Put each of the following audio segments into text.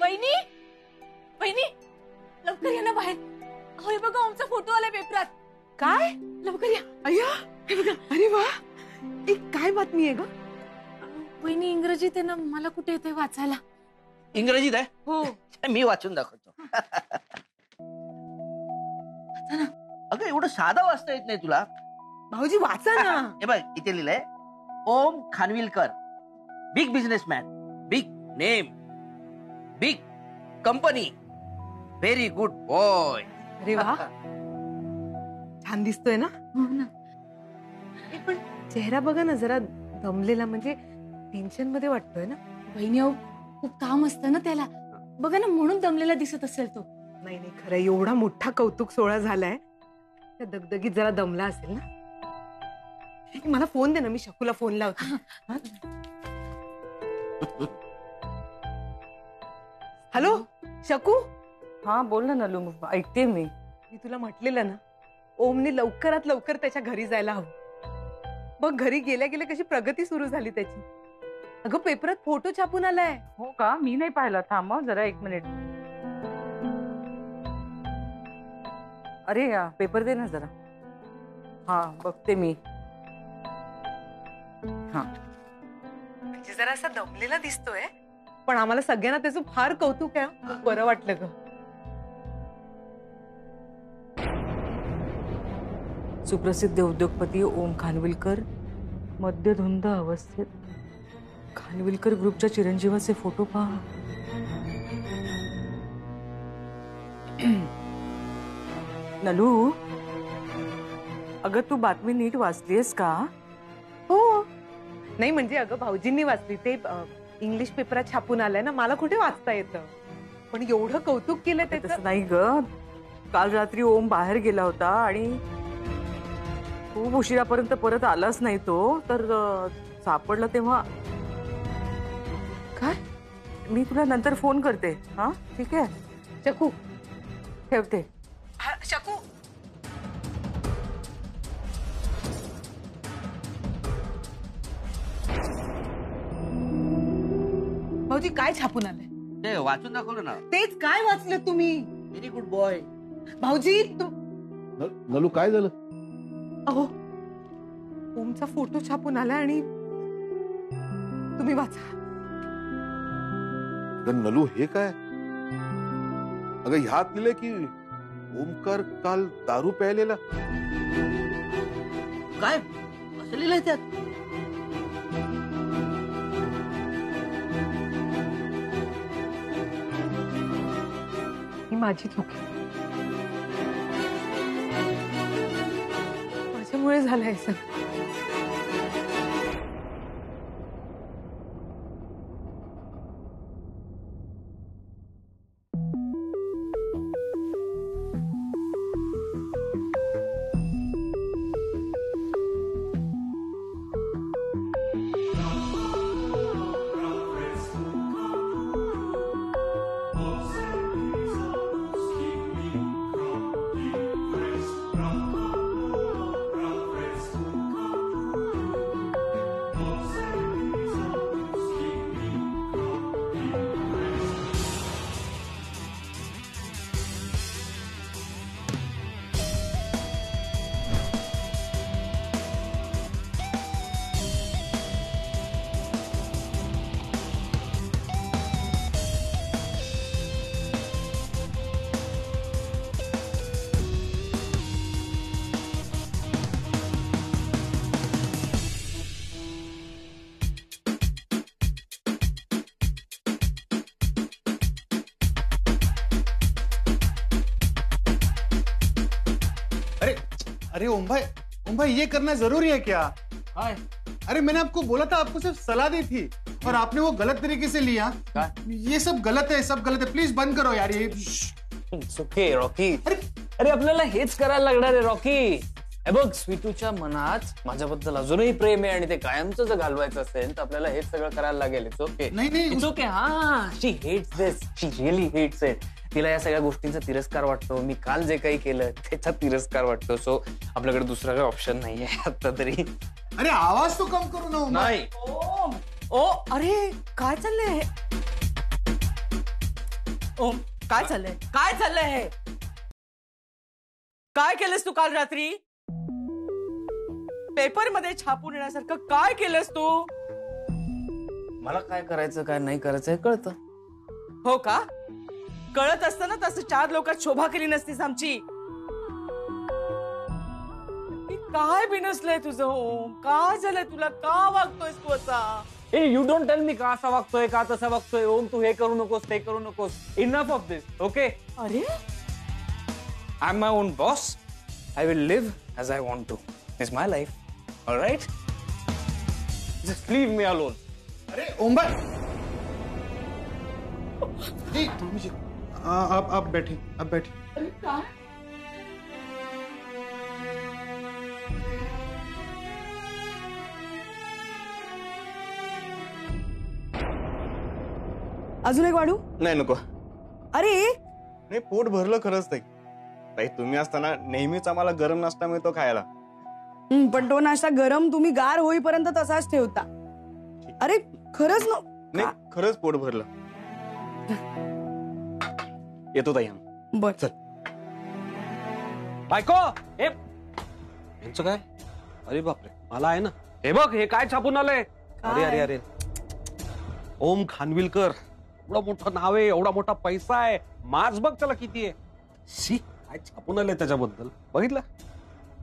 वहिनी वहिनी लवकर या ना बाहेर. अहो हे बघा आमचा फोटो आलाय पेपरात. काय? लवकर या. अय्या हे बघा. अरे वा, एक काय बातमी आहे ग? वहिनी इंग्रजीत आहे ना, मला कुठे येते वाचायला. इंग्रजीत आहे? हो. मी वाचून दाखवतो. अगं एवढं साधा वाचता येत नाही तुला? भाऊजी वाचा ना. हे बघ इथे लिहिलंय, Om Khanvilkar, big businessman, big name, big company, very good boy. अरे वा, छान दिसतोय ना. हो ना. पण चेहरा बघा ना, जरा दमलेला, म्हणजे टेन्शन मध्ये वाटतोय ना. वहिनी अहो खूप काम असतं ना त्याला, बघा ना, म्हणून दमलेला दिसत असेल तो. नाही नाही, खरं एवढा मोठा कौतुक सोहळा झालाय, त्या दगदगीत जरा दमला असेल ना. मला फोन दे ना, मी शकूला फोन लावते. हॅलो शकू. हा बोल ना नलू, ऐकते मी तुला म्हटलेलं ना, ओमने लवकरात लवकर त्याच्या घरी जायला हवं. बघ घरी गेल्या गेल्या कशी प्रगती सुरू झाली त्याची. अगं पेपरात फोटो छापून आलाय. हो का? मी नाही पाहिला. थांब जरा 1 मिनिट. अरे या पेपर दे ना जरा. हा बघते मी. हा म्हणजे जरा असा दमलेला दिसतोय, पण आम्हाला सगळ्यांना त्याचं फार कौतुक आहे. खूप बरं वाटलं ग. सुप्रसिद्ध उद्योगपती ओम खानविलकर मद्यधुंद अवस्थेत. खानविलकर ग्रुपच्या चिरंजीवाचे फोटो पहा. नलू, अगं तू बातमी नीट वाचलीयस का? हो. नाही म्हणजे अगं भाऊजींनी वाचली. ते इंग्लिश पेपरात छापून आलंय ना, मला कुठे वाचता येतं. पण एवढं कौतुक केलं त्याचं. नाही ग, काल रात्री ओम बाहेर गेला होता आणि खूप उशिरापर्यंत परत आलाच नाही तो. तर सापडला तेव्हा. काय? मी तुला नंतर फोन करते. हा ठीक आहे शकू. ठेवते. शकू. भाऊजी काय छापून आलंय? ते वाचून दाखवलं ना. तेच काय वाचलं तुम्ही? Very good boy. भाऊजी नलू काय झालं? अहो ओमचा फोटो छापून आला आणि तुम्ही वाचा. नलू हे काय? अगं ह्यात लिहिलंय की ओमकार काल दारू प्यायलेला. काय असं लिहिलंय त्यात? ही माझी चूक आहे. माझ्यामुळे झालंय सर. अरे ओम भाई ये करना जरूरी है क्या? अरे मैंने आपको बोला था, आपको सिर्फ सलाह दी थी और आपने वो गलत तरीके से लिया. ये सब गलत है, सब गलत है. प्लीज बंद करो यार ये. Okay Rocky. अरे आपल्याला हेच करायला लागणार आहे रॉकी. हे बघ, स्वीटूच्या मनात माझ्याबद्दल अजूनही प्रेम आहे आणि ते कायमचं जर घालवायचं असेल तर आपल्याला हेच सगळं करायला लागेल. It's okay. नाही इट्स ओके. हा, she hates this. She really hates it. तिला या सगळ्या गोष्टींचा तिरस्कार वाटतो. मी काल जे काही केलं त्याचा तिरस्कार वाटतो. सो आपल्याकडे दुसरा काही ऑप्शन नाहीये आता तरी. अरे आवाज तो कम करू ना. नाही. ओ अरे काय चाललंय? ओम काय चाललंय, काय चाललंय हे? काय केलंस तू काल रात्री? पेपर मध्ये छापून येण्यासारखं काय केलंस तू? मला काय करायचं काय नाही करायचं हे कळतं. हो का? कळत असताना तसं 4 लोकात शोभा केली नसतीस आमची. काय बिनसलंय तुझं ओम? काय झालंय तुला? का वागतोयस तू असा? यू डोंट टेल मी का असा वागतोय का तसा वागतोय. ओम तू हे करू नकोस ते करू नकोस. Enough of this. ओके अरे I am my own boss. I will live as I want to. It's my life. Alright just leave me alone. अरे ओम भाई जी, आप बैठे, आप बैठे. अरे काय? अजून एक वाढू? नाही नको. अरे नाही पोट भरलं खरंच ताई. ताई तुम्ही असताना नेहमीच आम्हाला गरम नाश्ता मिळतो खायला. पण तो नाश्ता गरम तुम्ही गार होईपर्यंत तसाच ठेवता. अरे खरंच ना. नाही खरंच पोट भरलं. येतो ताई आम्ही. बर चल. बायको हे यांचं काय? अरे बापरे मला आहे ना. हे बघ हे काय छापून आलंय. अरे अरे अरे ओम खानविलकर एवढं मोठं नाव आहे, एवढा मोठा पैसा आहे. मार्क्स बघ त्याला किती आहे. शी काय छापून आलंय त्याच्याबद्दल. बघितलं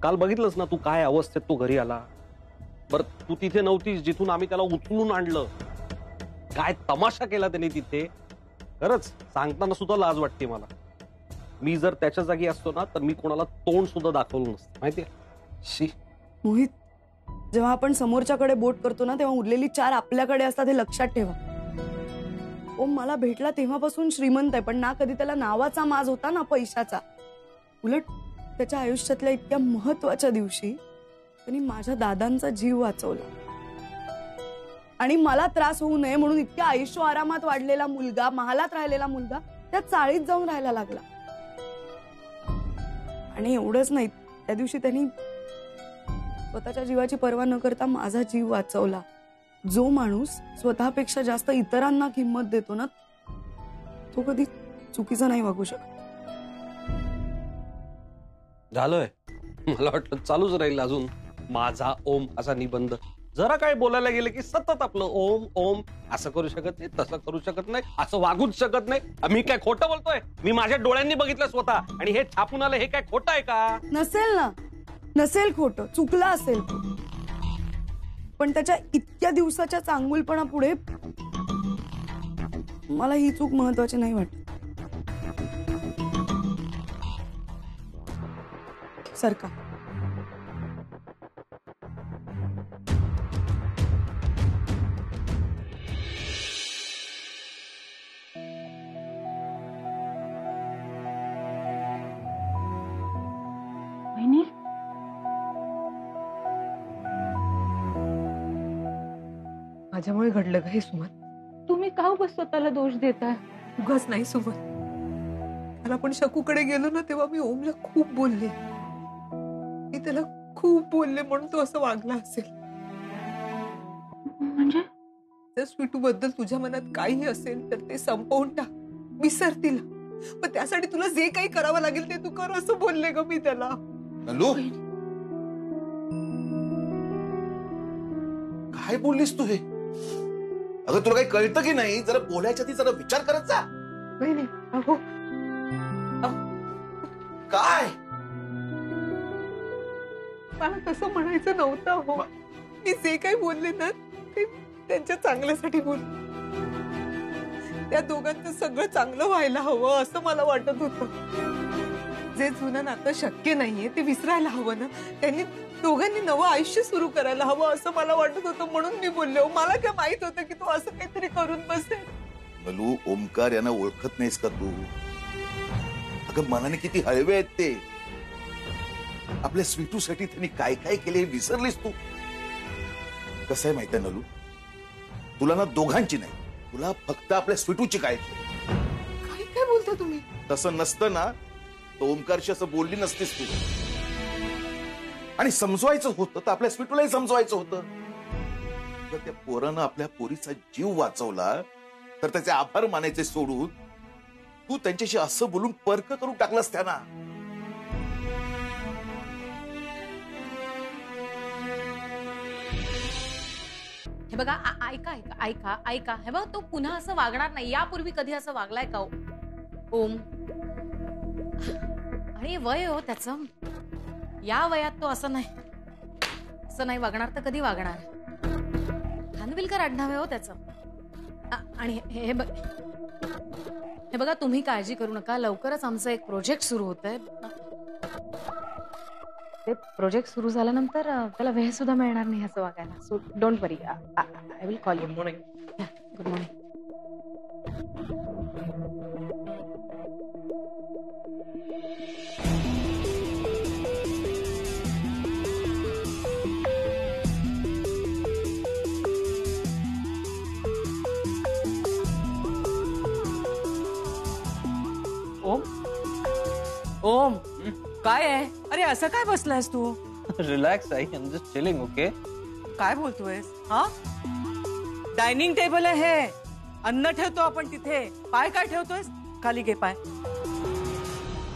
काल बघितलंस ना तू काय अवस्थेत तो घरी आला. बर तू तिथे नव्हतीस जिथून आम्ही त्याला उचलून आणलं. काय तमाशा केला त्याने तिथे. खरंच सांगताना सुद्धा लाज वाटते मला. मी जर त्याच्या जागी असतो ना तर मी कोणाला तोंड सुद्धा दाखवलं नसतं माहितीये. शी मोहित, जेव्हा आपण समोरच्याकडे बोट करतो ना तेव्हा उरलेली 4 आपल्याकडे असतात हे लक्षात ठेवा. ओम मला भेटला तेव्हापासून श्रीमंत आहे, पण ना कधी त्याला नावाचा माज होता ना पैशाचा. उलट त्याच्या आयुष्यातल्या इतक्या महत्वाच्या दिवशी त्यांनी माझ्या दादांचा जीव वाचवला. आणि मला त्रास होऊ नये म्हणून इतक्या आयुष्य आरामात वाढलेला मुलगा, महालात राहिलेला मुलगा त्या चाळीत जाऊन राहायला लागला. आणि एवढंच नाही, त्या दिवशी त्यांनी स्वतःच्या जीवाची पर्वा न करता माझा जीव वाचवला. जो माणूस स्वतःपेक्षा जास्त इतरांना किंमत देतो ना तो कधी चुकीचा नाही वागू शकत. झालंय. मला वाटलं चालूच राहील अजून माझा ओम असा निबंध. जरा काय बोलायला गेलं की सतत आपलं ओम ओम. असं करू शकत नाही, तसं करू शकत नाही, असं वागूच शकत नाही. मी काय खोटं बोलतोय? मी माझ्या डोळ्यांनी बघितलं स्वतः. आणि हे छापून आलं हे काय खोटं आहे का? नसेल ना, नसेल खोटं, चुकला असेल तो. पण त्याच्या इतक्या दिवसाच्या चांगुलपणा पुढे मला ही चूक महत्वाची नाही वाटत. सरका माझ्यामुळे घडलं का हे सुमन? तुम्ही का उगाच स्वतःला दोष देताय? उगाच नाही सुमन. मला पण शकूकडे गेलो ना तेव्हा मी ओमला खूप बोलले. मी त्याला खूप बोलले म्हणून तो असं वागला असेल. म्हणजे जर स्वीटू बद्दल तुझ्या मनात काही असेल तर ते संपवून टाक, विसर तिला. पण त्यासाठी तुला जे काही करावं लागेल ते तू कर असं बोलले ग मी त्याला. नलू काय बोललीस तू हे? अगं तुला काही कळतं की नाही? जरा बोलायच्या आधी जरा विचार करत जा. नाही नाही अहो काय मला तसं म्हणायचं नव्हतं. हो मी जे काही बोलले ना ते त्यांच्या चांगल्यासाठी बोलले. त्या दोघांचं सगळं चांगलं व्हायला हवं असं मला वाटत होतं. जे जुनं नातं शक्य नाहीये ते विसरायला हवं ना. त्यांनी दोघांनी नवं आयुष्य सुरू करायला हवं असं मला वाटत होतं म्हणून मी बोलले. मला काय माहित होतं की तो असं काहीतरी करून बसेल. नलू ओमकार यांना ओळखत नाहीस का तू? अगं मनाने किती हळवे आहेत ते. आपल्या स्वीटूसाठी त्यांनी काय काय केले विसरलीस तू? कसं आहे माहिती नलू, तुला ना दोघांची नाही, तुला फक्त आपल्या स्वीटूची काळजी. काय काय बोलता तुम्ही? तसं नसतं ना तो ओमकारशी असं बोलली नसतीस तू. आणि समजवायचं होतं तर आपल्या स्वीटूलाही समजवायचं होतं. जर त्या पोरानं आपल्या पोरीचा जीव वाचवला तर त्याचे आभार मानायचे सोडून तू त्यांच्याशी असं बोलून पर्क करून टाकलंस त्यांना. हे बघा ऐका ऐका ऐका ऐका हे बघा तो पुन्हा असं वागणार नाही. यापूर्वी कधी असं वागलाय का ओम? आणि वय हो त्याचं, या वयात तो असं नाही वागणार तर कधी वागणार? खानविलकर आडनाव आहे हो त्याचं. आणि हे बघा तुम्ही काळजी करू नका. लवकरच आमचं एक प्रोजेक्ट सुरू होतंय. ते प्रोजेक्ट सुरू झाल्यानंतर त्याला वेळ सुद्धा मिळणार नाही असं वागायला. So don't worry. I will call you. Good morning. Good morning. Om Om काय आहे? अरे असं काय बसलायस तू? रिलॅक्स आई, I am just chilling. Okay, काय बोलतोयस? हा, डायनिंग टेबल आहे हे. अन्न ठेवतो आपण तिथे. पाय काय ठेवतोयस? खाली घे पाय.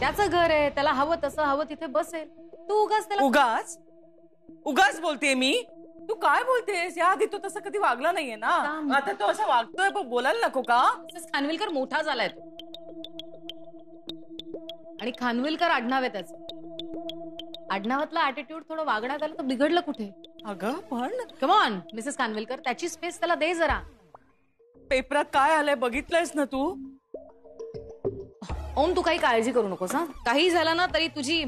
त्याचं घर आहे, त्याला हवं तसं हवं तिथे बसेल. तू उगाच त्याला उगाच बोलतेय मी? तू काय बोलतेस? या आधी तो तसं कधी वागला नाहीये ना. आता तो असं वागतोय, पण बोलायला नको का? खानविलकर मोठा झालाय तो, आणि खानविलकर आडनाव आहे त्याचं. आडनावातला ऍटिट्यूड थोडं वागण्यात आलं तर बिघडलं कुठे? अगं पण कम ऑन मिसेस खानविलकर, त्याची स्पेस त्याला दे जरा. पेपरात काय आलंय बघितलंयस ना तू? ओम तू काही काळजी करू नकोस. हा, काही झालं ना तरी तुझी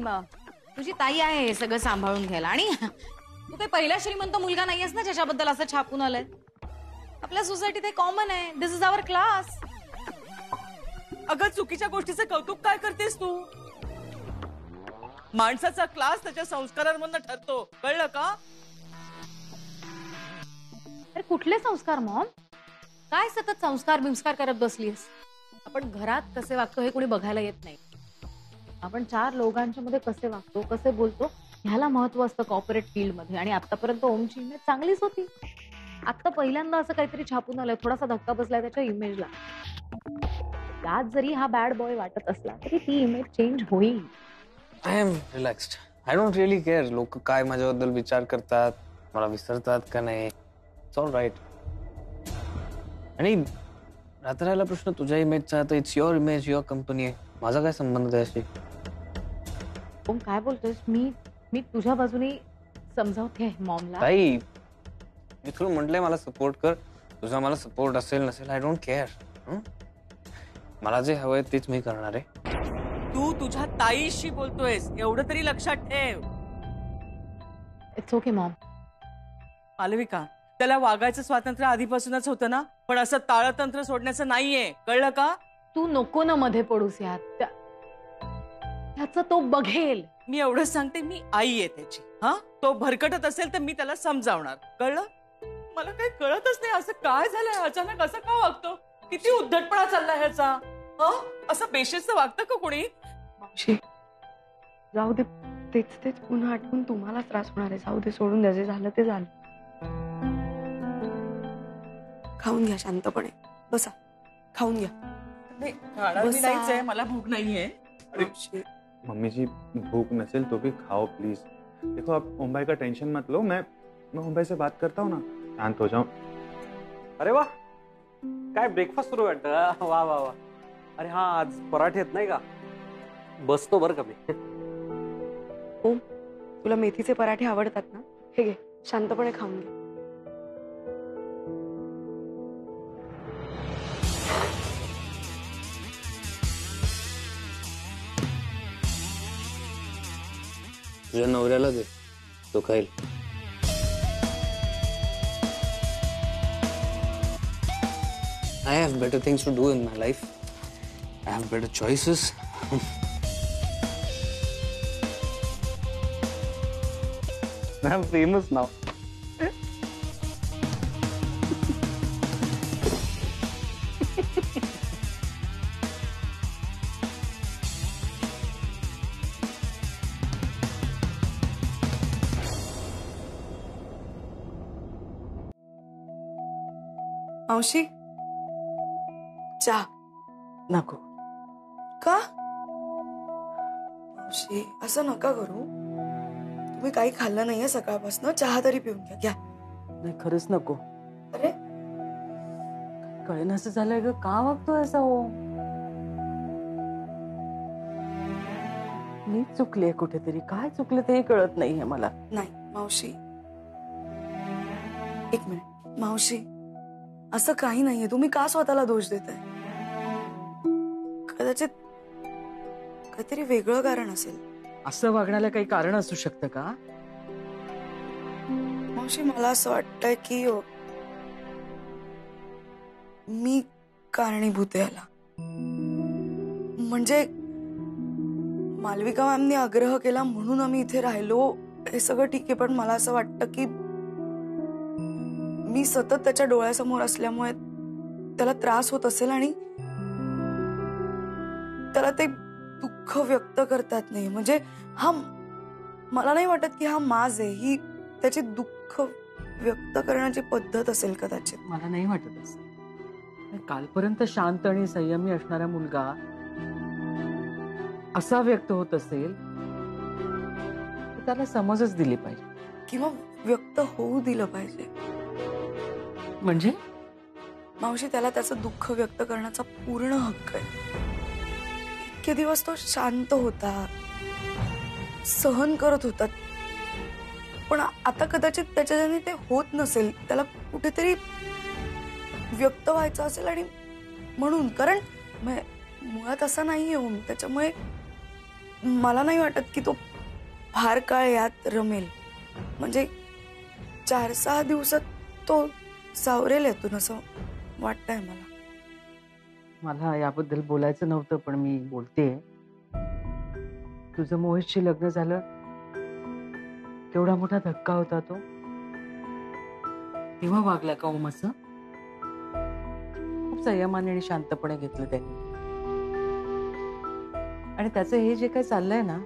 ताई आहे हे सगळं सांभाळून घ्यायला. आणि तू काही पहिला श्रीमंत मुलगा नाहीयेस ना ज्याच्याबद्दल असं छापून आलंय. आपल्या सोसायटीत हे कॉमन आहे. दिस इज आवर क्लास. अगं चुकीच्या गोष्टीचं कौतुक काय करतेस तू? माणसाचा क्लास त्याच्या संस्कारांमधून ठरतो, कळलं का? अरे कुठले संस्कार मॉम? काय सतत संस्कार बिंस्कार करत बसलीस? आपण घरात कसे वागतो हे कोणी बघायला येत नाही. आपण चार लोकांच्या मध्ये कसे वागतो, कसे बोलतो ह्याला महत्व असतं कॉर्पोरेट फील्ड मध्ये. आणि आतापर्यंत ओमची इमेज चांगलीच होती. आता पहिल्यांदा असं काहीतरी छापून आलंय, थोडासा धक्का बसलाय त्याच्या इमेजला. त्यात जरी हा बॅड बॉय वाटत असला तरी ती इमेज चेंज होईल. I am relaxed. I don't really care लोक काय माझ्याबद्दल विचार करतात, मला विसरतात का नाही. It's all right. आणि राहता प्रश्न तुझ्या इमेजचा, तर it's your image, your company आहे. माझा काय संबंध आहे अशी? ओम काय बोलतोयस? मी तुझ्या बाजूने समजावते मॉमला. ताई मी तुला म्हटलंय मला सपोर्ट कर. तुझा मला सपोर्ट असेल नसेल आय डोंट केअर. मला जे हवंय तेच मी करणार आहे. तू तुझ्या ताईशी बोलतोयस एवढं तरी लक्षात ठेव. It's okay Maugham. मालविका, त्याला वागायचं स्वातंत्र्य आधीपासूनच होतं ना, पण असं ताळतंत्र सोडण्याचं नाहीये, कळलं का? तू नको ना मध्ये पडूस यात. त्याचं तो बघेल. मी एवढंच सांगते, मी आई आहे त्याची. हा, तो भरकटत असेल तर मी त्याला समजावणार, कळलं? मला काही कळतच नाही असं काय झालंय अचानक, असं का वागतो? किती उद्धटपणा चाललाय ह्याचा. असं बेशिस्त वागतं का कोणी? मावशी जाऊ दे, तेच तेच पुन्हा आठवून तुम्हाला त्रास होणार आहे. जाऊ दे, सोडून द्या. जे झालं ते झालं. खाऊन घ्या शांतपणे. बसा, खाऊन घ्या. नाहीच आहे, मला भूक नाहीये. मम्मी जी भूख नसेल तो भी खाओ प्लीज. देखो आप मुंबई का टेंशन मत लो. मैं मुंबई से बात करता हूँ ना, शांत हो जाओ. अरे वा, काय ब्रेकफास्ट सुरू वाटतं. वा वा वा. अरे हा, आज पराठे आहेत नाही का? बसतो बरं का मी. ओम, तुला मेथीचे पराठे आवडतात ना? हे घे, शांतपणे खाऊन घे. तुझ्या नवऱ्याला दे, तो खाईल. I have better things to do in my life. I have better choices. I'm famous now. मावशी, चहा नको. का मावशी असं नका करू. तुम्ही काही खाल्लं नाहीये सकाळपासून, चहा तरी पिऊन घ्या. घ्या. नाही खरंच नको. अरे कळेन असं झालंय ग, का वागतोय असा ओम? मी चुकले कुठेतरी, काय चुकले ते कळत नाहीये मला. नाही मावशी, एक मिनिट. मावशी असं काही नाहीये, तुम्ही का स्वतःला दोष देताय? कदाचित काहीतरी वेगळं कारण असेल. असं वागण्याला काही कारण असू शकतं का? मावशी मला असं वाटतंय की मी कारणीभूत आहे याला. म्हणजे मालविका मॅमनी आग्रह केला म्हणून आम्ही इथे राहिलो, हे सगळं ठीक आहे, पण मला असं वाटतं की मी सतत त्याच्या डोळ्यासमोर असल्यामुळे त्याला त्रास होत असेल आणि त्याला ते दुःख व्यक्त करतात नाही. म्हणजे हा, मला नाही वाटत की हा माज आहे, ही त्याची दुःख व्यक्त करण्याची पद्धत असेल कदाचित. मला नाही वाटत असं. कालपर्यंत शांत आणि संयमी असणारा मुलगा असा व्यक्त होत असेल तर त्याला समजच दिली पाहिजे, किंवा व्यक्त होऊ दिलं पाहिजे. म्हणजे मावशी त्याला त्याचं दुःख व्यक्त करण्याचा पूर्ण हक्क आहे. इतके दिवस तो शांत होता, सहन करत होता, पण आता कदाचित त्याच्याने ते होत नसेल, त्याला कुठेतरी व्यक्त व्हायचं असेल. आणि म्हणून, कारण मुळात असं नाहीये ओम, त्याच्यामुळे मला नाही वाटत की तो फार काळ यात रमेल. म्हणजे 4-6 दिवसात तो सावरेल यातून, असं वाटतंय मला. मला याबद्दल बोलायचं नव्हतं, पण मी बोलतेय. तुझं मोहितशी लग्न झालं, केवढा मोठा धक्का होता तो. तेव्हा वागला का ओम असं? खूप संयमाने आणि शांतपणे घेतलं त्यांनी. आणि त्याचं हे जे काही चाललंय ना,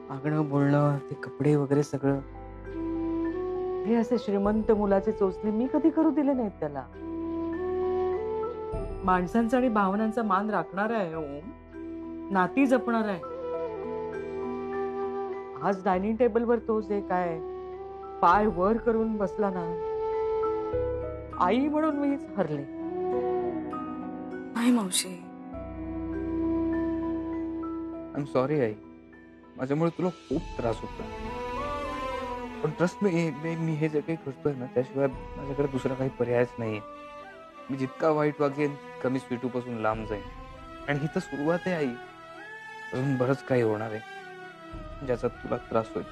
वागणं बोलणं, ते कपडे वगैरे सगळं, हे असे श्रीमंत मुलाचे चोचले मी कधी करू दिले नाहीत त्याला. माणसांचा आणि भावनांचा मान राखणार आहे ओम, नाती जपणार आहे. आज डायनिंग टेबलवर तो जे काय पाय वर करून बसला ना, आई म्हणून मीच हरले. नाही मावशी, आय एम सॉरी आई, माझ्यामुळे तुला खूप त्रास होतो. पण ट्रस्ट मी हे जे काही करतोय ना, त्याशिवाय माझ्याकडे दुसरा काही पर्यायच नाहीये. मी जितका वाईट वागेन कमी स्वीटू पासून लांब जाईन. आणि ही तर सुरुवात आहे आई, अजून बरंच काही होणार आहे ज्याचा तुला त्रास होईल.